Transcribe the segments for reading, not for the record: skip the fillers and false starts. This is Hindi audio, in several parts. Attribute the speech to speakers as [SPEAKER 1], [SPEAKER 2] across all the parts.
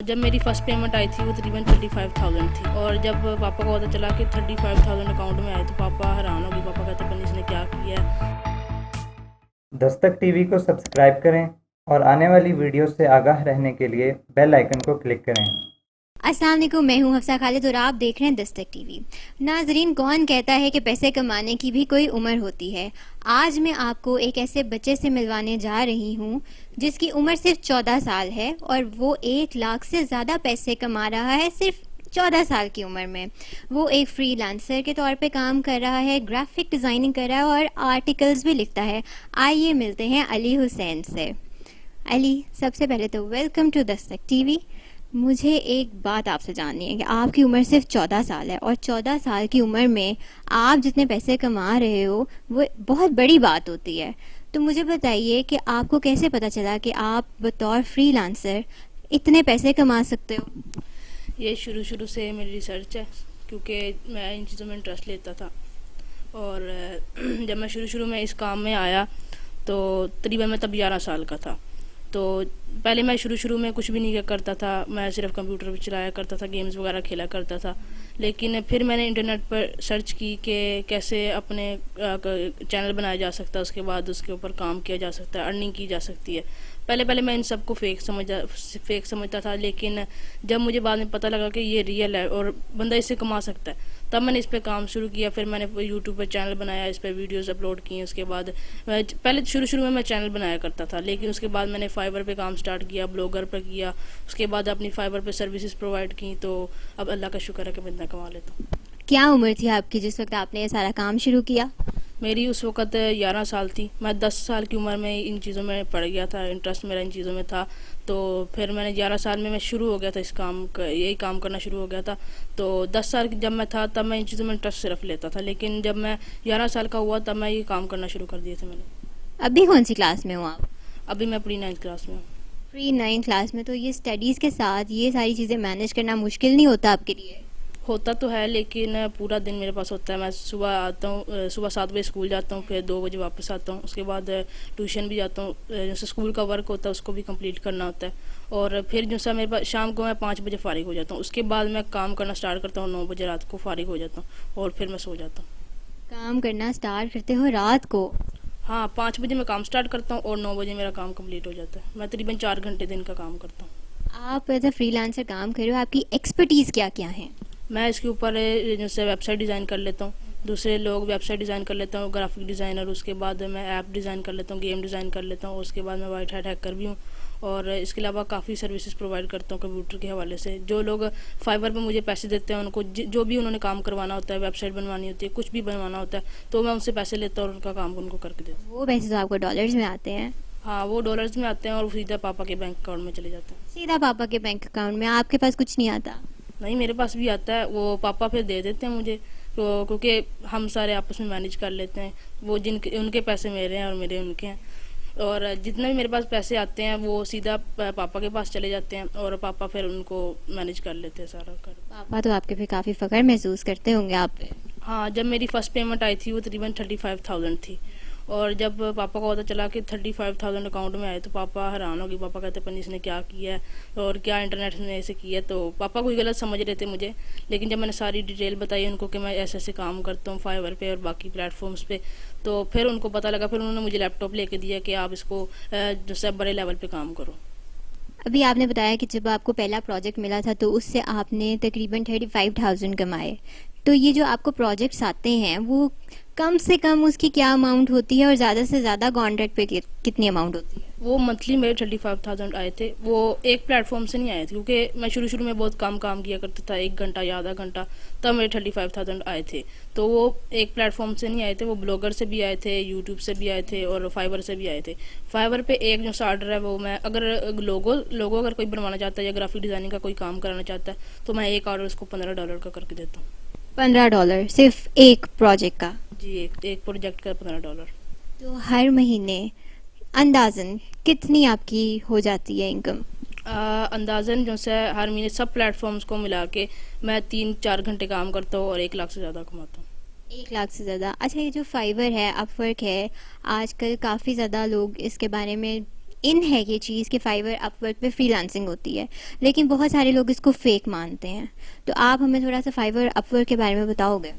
[SPEAKER 1] जब मेरी फर्स्ट पेमेंट आई थी वो तकरीबन 35,000 थी, और जब पापा को पता चला कि 35,000 अकाउंट में आए तो पापा हैरान हो गए। पापा कहते पता इसने क्या किया है।
[SPEAKER 2] दस्तक टीवी को सब्सक्राइब करें और आने वाली वीडियो से आगाह रहने के लिए बेल आइकन को क्लिक करें।
[SPEAKER 3] अस्सलाम वालेकुम, मैं हूं हफ्सा खालिद और आप देख रहे हैं दस्तक टीवी। नाजरीन, कौन कहता है कि पैसे कमाने की भी कोई उम्र होती है। आज मैं आपको एक ऐसे बच्चे से मिलवाने जा रही हूं जिसकी उम्र सिर्फ 14 साल है और वो 1 लाख से ज़्यादा पैसे कमा रहा है सिर्फ 14 साल की उम्र में। वो एक फ्रीलांसर के तौर पे काम कर रहा है, ग्राफिक डिज़ाइनिंग कर रहा है और आर्टिकल्स भी लिखता है। आइए मिलते हैं अली हुसैन से। अली, सबसे पहले तो वेलकम टू दस्तक टीवी। मुझे एक बात आपसे जाननी है कि आपकी उम्र सिर्फ 14 साल है और 14 साल की उम्र में आप जितने पैसे कमा रहे हो वो बहुत बड़ी बात होती है। तो मुझे बताइए कि आपको कैसे पता चला कि आप बतौर फ्रीलांसर इतने पैसे कमा सकते हो।
[SPEAKER 1] ये शुरू से मेरी रिसर्च है, क्योंकि मैं इन चीज़ों में इंटरेस्ट लेता था। और जब मैं शुरू में इस काम में आया तो तकरीबन मैं तब 11 साल का था। तो पहले मैं शुरू में कुछ भी नहीं करता था, मैं सिर्फ कंप्यूटर पे चलाया करता था, गेम्स वगैरह खेला करता था। लेकिन फिर मैंने इंटरनेट पर सर्च की कि कैसे अपने चैनल बनाया जा सकता है, उसके बाद उसके ऊपर काम किया जा सकता है, अर्निंग की जा सकती है। पहले मैं इन सबको फेक समझता था, लेकिन जब मुझे बाद में पता लगा कि ये रियल है और बंदा इससे कमा सकता है, तब मैंने इस पे काम शुरू किया। फिर मैंने यूट्यूब पर चैनल बनाया, इस पर वीडियोस अपलोड किए। उसके बाद पहले शुरू में मैं चैनल बनाया करता था, लेकिन उसके बाद मैंने फाइवर पे काम स्टार्ट किया, ब्लॉगर पर किया। उसके बाद अपनी फाइवर पे सर्विसेज प्रोवाइड की। तो अब अल्लाह का शुक्र है कि मैं इतना कमा लेता हूँ।
[SPEAKER 3] क्या उम्र थी आपकी जिस वक्त आपने ये सारा काम शुरू किया।
[SPEAKER 1] मेरी उस वक़्त 11 साल थी। मैं 10 साल की उम्र में इन चीज़ों में पड़ गया था, इंटरेस्ट मेरा इन चीज़ों में था। तो फिर मैंने 11 साल में मैं शुरू हो गया था, यही काम करना शुरू हो गया था। तो 10 साल जब मैं था तब मैं इन चीज़ों में इंटरेस्ट सिर्फ लेता था, लेकिन जब मैं 11 साल का हुआ तब मैं ये काम करना शुरू कर दिए थे मैंने।
[SPEAKER 3] अभी कौन सी क्लास में हो आप।
[SPEAKER 1] अभी मैं प्री 9th क्लास में हूँ।
[SPEAKER 3] प्री 9 क्लास में, तो ये स्टडीज़ के साथ ये सारी चीज़ें मैनेज करना मुश्किल नहीं होता आपके लिए।
[SPEAKER 1] होता तो है, लेकिन पूरा दिन मेरे पास होता है। मैं सुबह आता हूँ, सुबह 7 बजे स्कूल जाता हूँ, फिर 2 बजे वापस आता हूँ। उसके बाद ट्यूशन भी जाता हूँ, जैसे स्कूल का वर्क होता है उसको भी कंप्लीट करना होता है। और फिर जैसा मेरे पास शाम को मैं 5 बजे फारिग हो जाता हूँ। उसके बाद मैं काम करना स्टार्ट करता हूँ, 9 बजे रात को फारिग हो जाता हूँ और फिर मैं सो जाता हूँ।
[SPEAKER 3] काम करना स्टार्ट करते हो रात को।
[SPEAKER 1] हाँ, 5 बजे मैं काम स्टार्ट करता हूँ और 9 बजे मेरा काम कंप्लीट हो जाता है। मैं तकरीबन 4 घंटे दिन का काम करता हूँ।
[SPEAKER 3] आप एज अ फ्रीलांसर काम कर रहे हो, आपकी एक्सपर्टीज़ क्या क्या है।
[SPEAKER 1] मैं इसके ऊपर जैसे वेबसाइट डिज़ाइन कर लेता हूँ, दूसरे लोग वेबसाइट डिज़ाइन कर लेता हूँ, ग्राफिक डिज़ाइनर। उसके बाद मैं ऐप डिज़ाइन कर लेता हूँ, गेम डिज़ाइन कर लेता हूँ। उसके बाद मैं वाइट हैट हैकर भी हूँ। और इसके अलावा काफ़ी सर्विसेज प्रोवाइड करता हूँ कंप्यूटर के हवाले से। जो लोग फाइवर पे मुझे पैसे देते हैं उनको जो भी उन्होंने काम करवाना होता है, वेबसाइट बनवानी होती है, कुछ भी बनवाना होता है, तो मैं उनसे पैसे लेता हूँ और उनका काम उनको करके देता हूँ।
[SPEAKER 3] वो पैसे तो आपको डॉलर्स में आते हैं।
[SPEAKER 1] हाँ, वो डॉलर्स में आते हैं और सीधा पापा के बैंक अकाउंट में चले जाते हैं।
[SPEAKER 3] सीधा पापा के बैंक अकाउंट में, आपके पास कुछ नहीं आता।
[SPEAKER 1] नहीं, मेरे पास भी आता है, वो पापा फिर दे देते हैं मुझे। तो क्योंकि हम सारे आपस में मैनेज कर लेते हैं, वो जिनके उनके पैसे मेरे हैं और मेरे उनके हैं। और जितने भी मेरे पास पैसे आते हैं वो सीधा पापा के पास चले जाते हैं और पापा फिर उनको मैनेज कर लेते हैं सारा कर।
[SPEAKER 3] पापा तो आपके पे काफ़ी फ़ख्र महसूस करते होंगे आप पे।
[SPEAKER 1] हाँ, जब मेरी फर्स्ट पेमेंट आई थी वो तकरीबन 35,000 थी, और जब पापा को पता चला कि 35,000 अकाउंट में आए तो पापा हैरान हो गए। पापा कहते पता इसने क्या किया है और क्या इंटरनेट ने ऐसे किया है। तो पापा कोई गलत समझ रहे थे मुझे, लेकिन जब मैंने सारी डिटेल बताई उनको कि मैं ऐसे ऐसे काम करता हूँ फाइवर पे और बाकी प्लेटफॉर्म्स पे, तो फिर उनको पता लगा। फिर उन्होंने मुझे लैपटॉप लेके दिया कि आप इसको जो सब बड़े लेवल पे काम करो।
[SPEAKER 3] अभी आपने बताया कि जब आपको पहला प्रोजेक्ट मिला था तो उससे आपने तकरीबन 35,000 कमाए। तो ये जो आपको प्रोजेक्ट्स आते हैं वो कम से कम उसकी क्या अमाउंट होती है और ज़्यादा से ज़्यादा कॉन्ट्रैक्ट पे कितनी अमाउंट होती है।
[SPEAKER 1] वो मंथली मेरे 35,000 आए थे। वो एक प्लेटफॉर्म से नहीं आए थे, क्योंकि मैं शुरू में बहुत कम काम किया करता था, 1 घंटा या आधा घंटा, तब मेरे 35,000 आए थे। तो वो एक प्लेटफॉर्म से नहीं आए थे, वो ब्लॉगर से भी आए थे, यूट्यूब से भी आए थे और फाइवर से भी आए थे। फाइवर पे एक जो ऑर्डर है वो मैं अगर लोगो अगर कोई बनवाना चाहता है या ग्राफिक डिज़ाइनिंग का कोई काम कराना चाहता है तो मैं एक ऑर्डर उसको $15 का करके देता हूँ।
[SPEAKER 3] $15 सिर्फ एक प्रोजेक्ट का।
[SPEAKER 1] जी, एक प्रोजेक्ट का $15।
[SPEAKER 3] तो हर महीने अंदाजन कितनी आपकी हो जाती है इनकम।
[SPEAKER 1] अंदाज़न जो है हर महीने सब प्लेटफॉर्म्स को मिला के मैं 3-4 घंटे काम करता हूँ और 1 लाख से ज़्यादा कमाता हूँ।
[SPEAKER 3] 1 लाख से ज़्यादा। अच्छा, ये जो फाइवर है, अपवर्क है, आजकल काफ़ी ज़्यादा लोग इसके बारे में इन है ये चीज़ कि फाइवर अपवर्क पे फ्रीलांसिंग होती है, लेकिन बहुत सारे लोग इसको फेक मानते हैं। तो आप हमें थोड़ा सा फाइवर अपवर्क के बारे में बताओगे?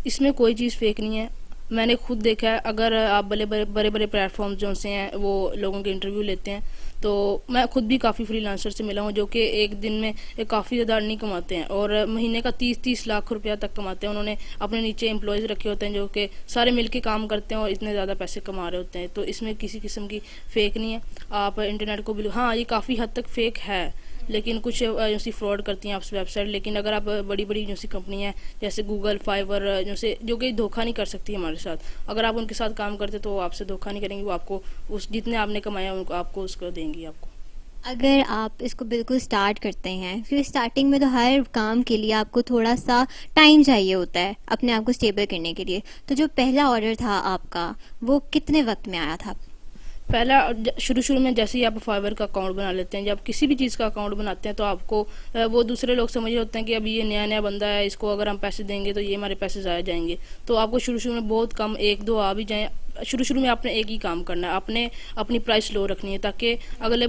[SPEAKER 1] इसमें कोई चीज़ फेक नहीं है। मैंने खुद देखा है, अगर आप बड़े बड़े प्लेटफॉर्म जो से हैं वो लोगों के इंटरव्यू लेते हैं, तो मैं खुद भी काफ़ी फ्रीलांसर से मिला हूँ जो कि एक दिन में काफ़ी ज़्यादा अर्निंग कमाते हैं और महीने का 30-30 लाख रुपया तक कमाते हैं। उन्होंने अपने नीचे एम्प्लॉयज़ रखे होते हैं जो कि सारे मिलके काम करते हैं और इतने ज़्यादा पैसे कमा रहे होते हैं। तो इसमें किसी किस्म की फ़ेक नहीं है। आप इंटरनेट को भी, हाँ ये काफ़ी हद तक फ़ेक है, लेकिन कुछ जैसी फ्रॉड करती हैं आपसे वेबसाइट। लेकिन अगर आप बड़ी बड़ी जैसी कंपनी है जैसे गूगल, फाइवर, जैसे जो कि धोखा नहीं कर सकती हमारे साथ, अगर आप उनके साथ काम करते तो वो आपसे धोखा नहीं करेंगी। वो आपको उस जितने आपने कमाया उनको आपको उसको देंगी आपको।
[SPEAKER 3] अगर आप इसको बिल्कुल स्टार्ट करते हैं, क्योंकि स्टार्टिंग में तो हर काम के लिए आपको थोड़ा सा टाइम चाहिए होता है अपने आप को स्टेबल करने के लिए, तो जो पहला ऑर्डर था आपका वो कितने वक्त में आया था?
[SPEAKER 1] पहला शुरू में जैसे ही आप फाइवर का अकाउंट बना लेते हैं, जब किसी भी चीज़ का अकाउंट बनाते हैं तो आपको वो दूसरे लोग समझ रहे होते हैं कि अभी ये नया नया बंदा है, इसको अगर हम पैसे देंगे तो ये हमारे पैसे ज़ाया जाएंगे। तो आपको शुरू में बहुत कम, 1-2 आ भी जाएँ, शुरू में आपने एक ही काम करना है, आपने अपनी प्राइस लो रखनी है ताकि अगले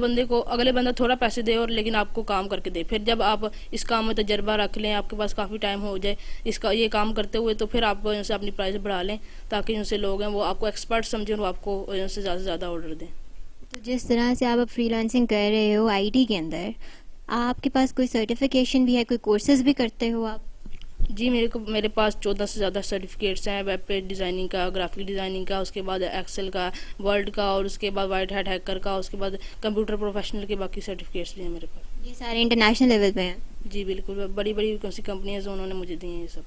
[SPEAKER 1] बंदा थोड़ा पैसे दे और लेकिन आपको काम करके दे। फिर जब आप इस काम में तजर्बा रख लें, आपके पास काफ़ी टाइम हो जाए इसका ये काम करते हुए, तो फिर आप उनसे अपनी प्राइस बढ़ा लें ताकि उनसे लोग हैं वो आपको एक्सपर्ट समझें और वो आपको उनसे ज़्यादा से ज़्यादा ऑर्डर दें।
[SPEAKER 3] तो जिस तरह से आप अब फ्रीलांसिंग कर रहे हो आईटी के अंदर, आपके पास कोई सर्टिफिकेशन भी है, कोई कोर्सेज भी करते हो आप?
[SPEAKER 1] जी, मेरे पास 14 से ज़्यादा सर्टिफिकेट्स हैं, वेब पेज डिज़ाइनिंग का, ग्राफिक डिज़ाइनिंग का, उसके बाद एक्सेल का, वर्ड का, और उसके बाद वाइट हैट हैकर का, उसके बाद कंप्यूटर प्रोफेशनल के बाकी सर्टिफिकेट्स भी हैं मेरे पास।
[SPEAKER 3] ये सारे इंटरनेशनल लेवल पे हैं?
[SPEAKER 1] जी बिल्कुल, बड़ी बड़ी कौन सी कंपनियाँ जो उन्होंने मुझे दी हैं ये सब।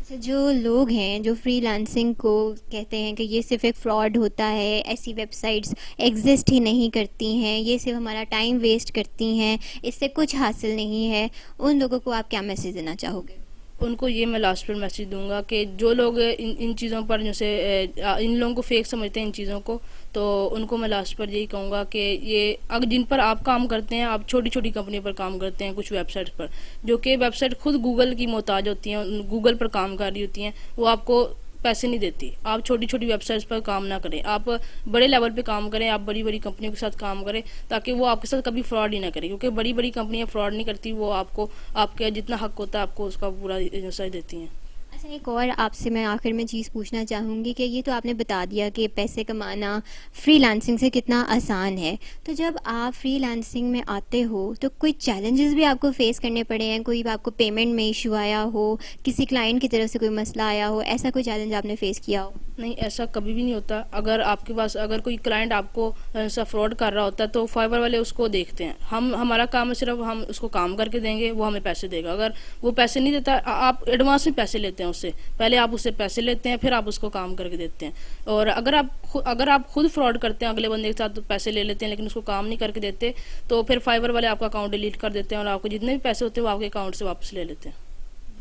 [SPEAKER 3] अच्छा, जो लोग हैं जो फ्रीलांसिंग को कहते हैं कि ये सिर्फ एक फ्रॉड होता है, ऐसी वेबसाइट्स एग्जिस्ट ही नहीं करती हैं, ये सिर्फ हमारा टाइम वेस्ट करती हैं, इससे कुछ हासिल नहीं है, उन लोगों को आप क्या मैसेज देना चाहोगे?
[SPEAKER 1] उनको ये मैं लास्ट पर मैसेज दूंगा कि जो लोग इन चीज़ों पर जैसे इन लोगों को फेक समझते हैं इन चीज़ों को, तो उनको मैं लास्ट पर यही कहूँगा कि ये अगर जिन पर आप काम करते हैं, आप छोटी छोटी कंपनी पर काम करते हैं, कुछ वेबसाइट पर जो कि वेबसाइट खुद गूगल की मोहताज होती हैं, गूगल पर काम कर रही होती हैं, वो आपको पैसे नहीं देती। आप छोटी छोटी वेबसाइट्स पर काम ना करें, आप बड़े लेवल पे काम करें, आप बड़ी बड़ी कंपनियों के साथ काम करें ताकि वो आपके साथ कभी फ्रॉड ही ना करें, क्योंकि बड़ी बड़ी कंपनियां फ्रॉड नहीं करती, वो आपको आपके जितना हक होता है आपको उसका पूरा सही देती हैं।
[SPEAKER 3] अच्छा, एक और आपसे मैं आखिर में चीज़ पूछना चाहूँगी कि ये तो आपने बता दिया कि पैसे कमाना फ्रीलांसिंग से कितना आसान है, तो जब आप फ्रीलांसिंग में आते हो तो कोई चैलेंजेस भी आपको फेस करने पड़े हैं? कोई आपको पेमेंट में इशू आया हो, किसी क्लाइंट की तरफ से कोई मसला आया हो, ऐसा कोई चैलेंज आपने फेस किया हो?
[SPEAKER 1] नहीं, ऐसा कभी भी नहीं होता। अगर आपके पास अगर कोई क्लाइंट आपको ऐसा फ्रॉड कर रहा होता है तो फाइवर वाले उसको देखते हैं। हमारा काम है सिर्फ हम उसको काम करके देंगे, वो हमें पैसे देगा। अगर वो पैसे नहीं देता, आप एडवांस में पैसे लेते हैं उससे, पहले आप उससे पैसे लेते हैं फिर आप उसको काम करके देते हैं। और अगर आप खुद फ्रॉड करते हैं अगले बंदे के साथ, तो पैसे ले लेते हैं लेकिन उसको काम नहीं करके देते, तो फिर फाइवर वाले आपका अकाउंट डिलीट कर देते हैं और आपको जितने भी पैसे होते हैं वो आपके अकाउंट से वापस ले लेते हैं।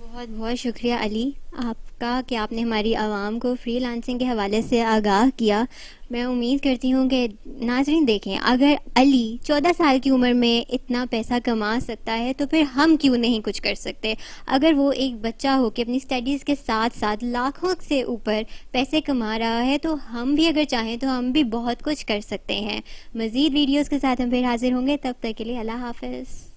[SPEAKER 3] बहुत बहुत शुक्रिया अली आपका कि आपने हमारी आवाम को फ्रीलांसिंग के हवाले से आगाह किया। मैं उम्मीद करती हूँ कि नाज़रीन देखें, अगर अली 14 साल की उम्र में इतना पैसा कमा सकता है तो फिर हम क्यों नहीं कुछ कर सकते। अगर वो एक बच्चा हो कि अपनी स्टडीज़ के साथ साथ लाखों से ऊपर पैसे कमा रहा है, तो हम भी अगर चाहें तो हम भी बहुत कुछ कर सकते हैं। मज़ीद वीडियोज़ के साथ हम फिर हाजिर होंगे, तब तक के लिए अल्लाह हाफ़िज़।